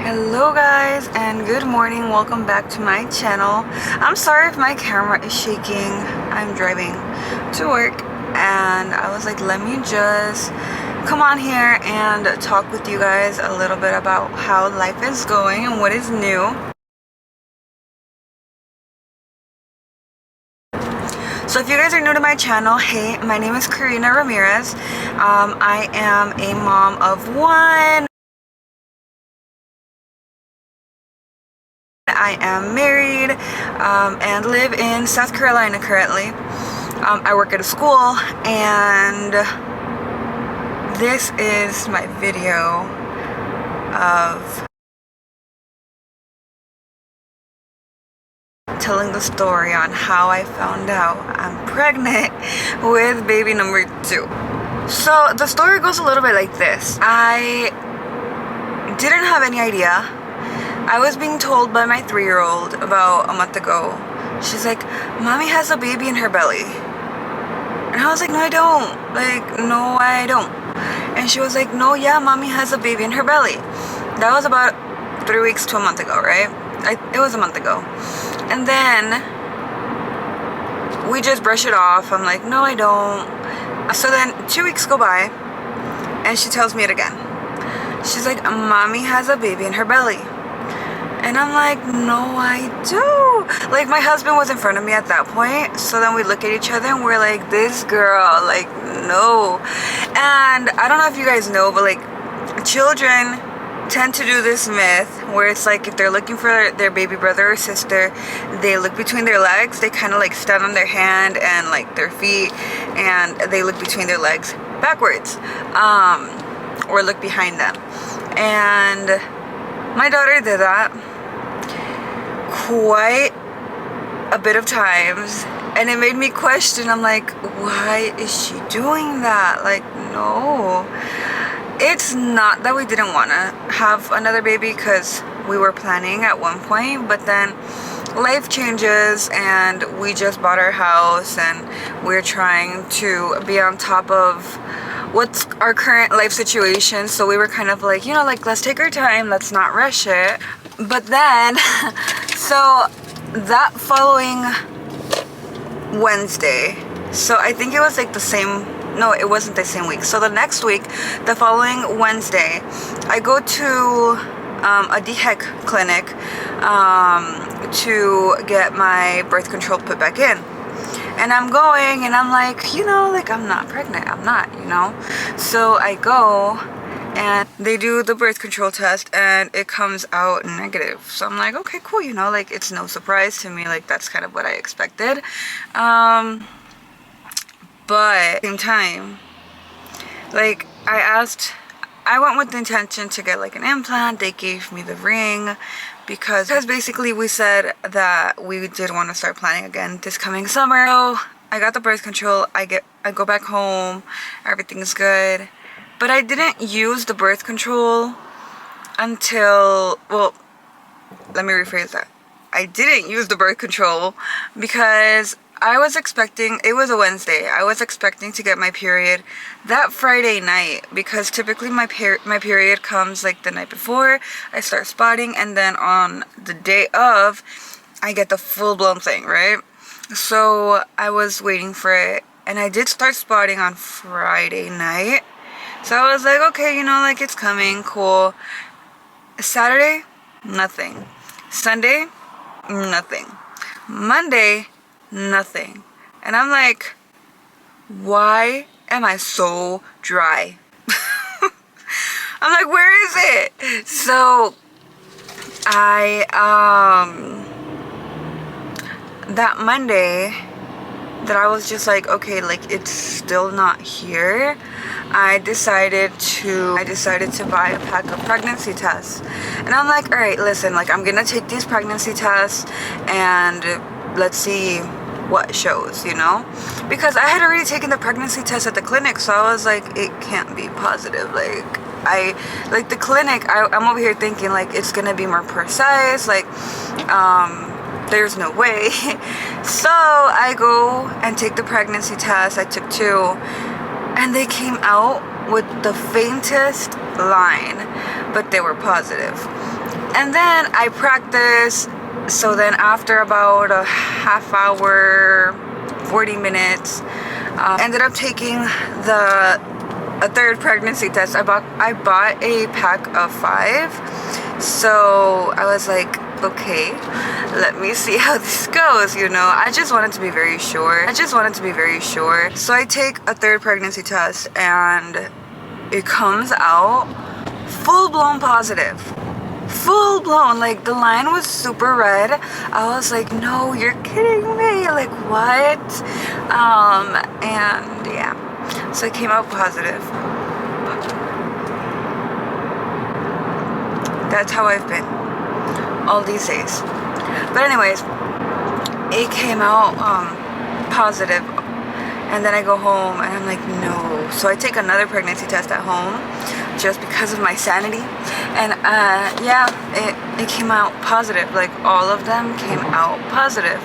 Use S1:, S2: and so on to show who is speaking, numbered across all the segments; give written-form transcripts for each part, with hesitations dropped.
S1: Hello guys and good morning. Welcome back to my channel. I'm sorry if my camera is shaking. I'm driving to work and I was like, let me just come on here and talk with you guys a little bit about how life is going and what is new. So if you guys are new to my channel, hey, my name is Karina Ramirez. I am a mom of one. I am married and live in South Carolina currently. I work at a school, and this is my video of telling the story on how I found out I'm pregnant with baby number 2. So the story goes a little bit like this. I didn't have any idea. I was being told by my 3-year-old about a month ago. She's like, mommy has a baby in her belly. And I was like, no I don't. Like, no I don't. And she was like, no, yeah, mommy has a baby in her belly. That was about 3 weeks to a month ago, right? It was a month ago. And then we just brush it off. I'm like, no I don't. So then 2 weeks go by and she tells me it again. She's like, mommy has a baby in her belly. And I'm like, no I do. Like, my husband was in front of me at that point. So then we look at each other and we're like, this girl, like, no. And I don't know if you guys know, but like, children tend to do this myth where it's like, if they're looking for their baby brother or sister, they look between their legs. They kind of like stand on their hand and like their feet, and they look between their legs backwards, or look behind them. And my daughter did that quite a bit of times, and it made me question. I'm like, why is she doing that? Like, no. It's not that we didn't want to have another baby, because we were planning at one point, but then life changes and we just bought our house and we're trying to be on top of what's our current life situation. So we were kind of like, like, let's take our time, let's not rush it. But then so that following Wednesday, so I think it was like the same, no, it wasn't the same week. So the next week, the following Wednesday, I go to a DHEC clinic to get my birth control put back in. And I'm going and I'm like, like, I'm not pregnant. I'm not, So I go and they do the birth control test and it comes out negative. So I'm like, okay, cool, like, it's no surprise to me. Like, that's kind of what I expected. But at the same time, like, I went with the intention to get like an implant. They gave me the ring because basically we said that we did want to start planning again this coming summer. So I got the birth control. I go back home. Everything's good. But I didn't use the birth control until, well, let me rephrase that. I didn't use the birth control because I was expecting, it was a Wednesday, I was expecting to get my period that Friday night, because typically my period comes like the night before I start spotting, and then on the day of I get the full-blown thing, right? So I was waiting for it, and I did start spotting on Friday night. So I was like, okay, like, it's coming, cool. Saturday, nothing. Sunday, nothing. Monday, nothing. And I'm like, why am I so dry? I'm like, where is it? So I that Monday that I was just like, okay, like, it's still not here. I decided to buy a pack of pregnancy tests. And I'm like, all right, listen, like, I'm gonna take these pregnancy tests and let's see what shows, because I had already taken the pregnancy test at the clinic. So I was like, it can't be positive. Like, the clinic, I'm over here thinking like it's gonna be more precise, like, there's no way. So I go and take the pregnancy test. I took 2 and they came out with the faintest line, but they were positive. And then I practiced. So then after about a half hour, 40 minutes, ended up taking a third pregnancy test. I bought a pack of 5. So I was like, okay, let me see how this goes, you know. I just wanted to be very sure. So I take a third pregnancy test and it comes out full-blown positive. Full blown, like the line was super red. I was like, no, you're kidding me, like what? And yeah, so it came out positive. That's how I've been all these days. But anyways, it came out positive, and then I go home and I'm like, no. So I take another pregnancy test at home just because of my sanity. And yeah, it came out positive. Like all of them came out positive.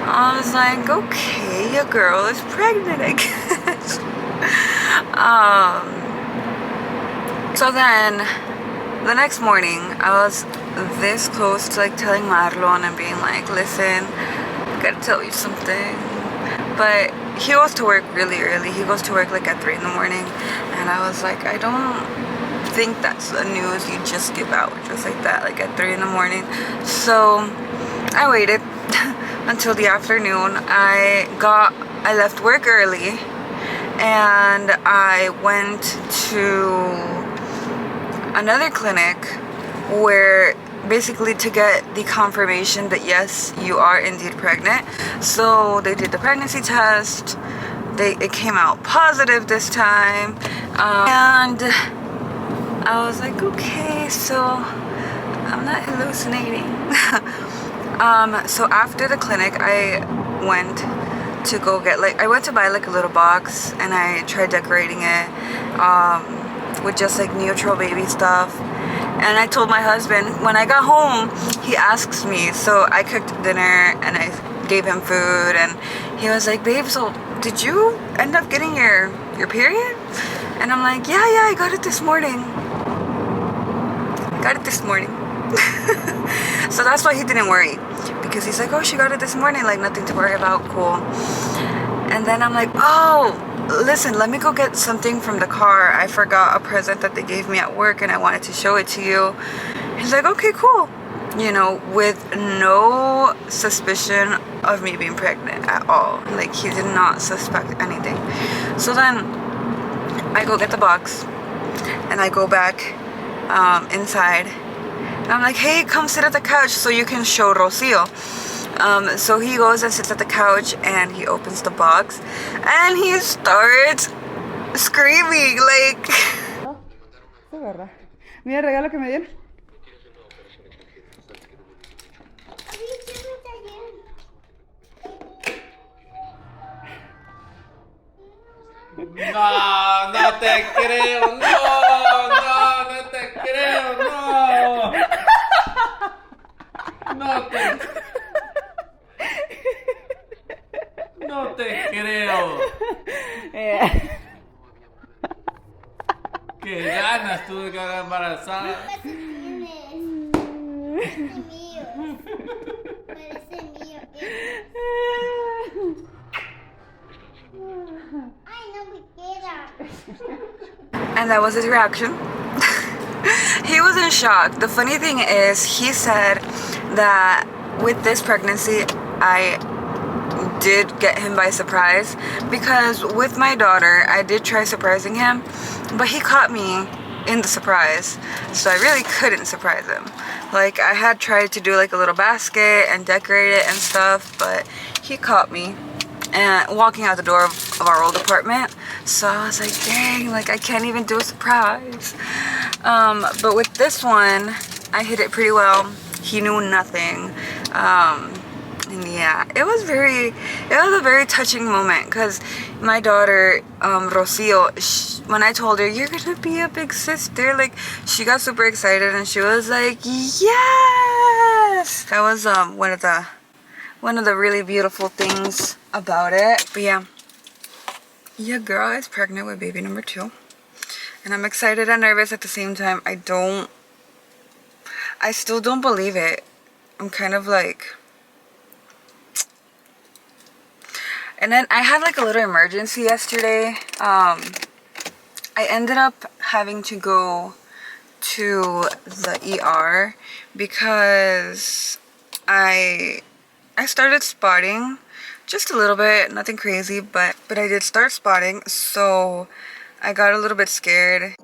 S1: I was like, okay, your girl is pregnant, I guess. So then the next morning I was this close to like telling Marlon and being like, listen, I gotta tell you something. But he goes to work really early. He goes to work like at 3 in the morning. And I was like, I don't think that's the news you just give out just like that, like at 3 in the morning. So I waited until the afternoon. I left work early and I went to another clinic where basically to get the confirmation that yes, you are indeed pregnant. So they did the pregnancy test. It came out positive this time, and I was like, okay, so I'm not hallucinating. So after the clinic, I went to go get I went to buy like a little box, and I tried decorating it with just like neutral baby stuff. And I told my husband, when I got home, he asks me, so I cooked dinner and I gave him food, and he was like, babe, so did you end up getting your period? And I'm like, yeah, I got it this morning. So that's why he didn't worry, because he's like, oh, she got it this morning, like nothing to worry about, cool. And then I'm like, oh, listen, let me go get something from the car. I forgot a present that they gave me at work and I wanted to show it to you. He's like, okay, cool. You know, with no suspicion of me being pregnant at all. Like, he did not suspect anything. So then I go get the box and I go back inside. And I'm like, hey, come sit at the couch so you can show Rocio. So he goes and sits at the couch and he opens the box and he starts screaming like... Mira el regalo que me dieron.
S2: No, no te creo, no te creo, no. No te creo. Qué ganas tuve que quedar embarazada.
S3: Parece mío. Ay, no me queda.
S1: And that was his reaction. He was in shock. The funny thing is, he said that with this pregnancy, I did get him by surprise, because with my daughter, I did try surprising him, but he caught me in the surprise, so I really couldn't surprise him. Like, I had tried to do like a little basket and decorate it and stuff, but he caught me and walking out the door of our old apartment. So I was like, dang, like I can't even do a surprise. But with this one, I hit it pretty well. He knew nothing. And yeah, it was a very touching moment, because my daughter, Rocio, when I told her, you're gonna be a big sister, like, she got super excited and she was like, yes! That was one of the really beautiful things about it. But yeah, your girl is pregnant with baby number 2. And I'm excited and nervous at the same time. I still don't believe it. I'm kind of like... And then I had like a little emergency yesterday. I ended up having to go to the ER because I started spotting just a little bit, nothing crazy, but I did start spotting, so I got a little bit scared.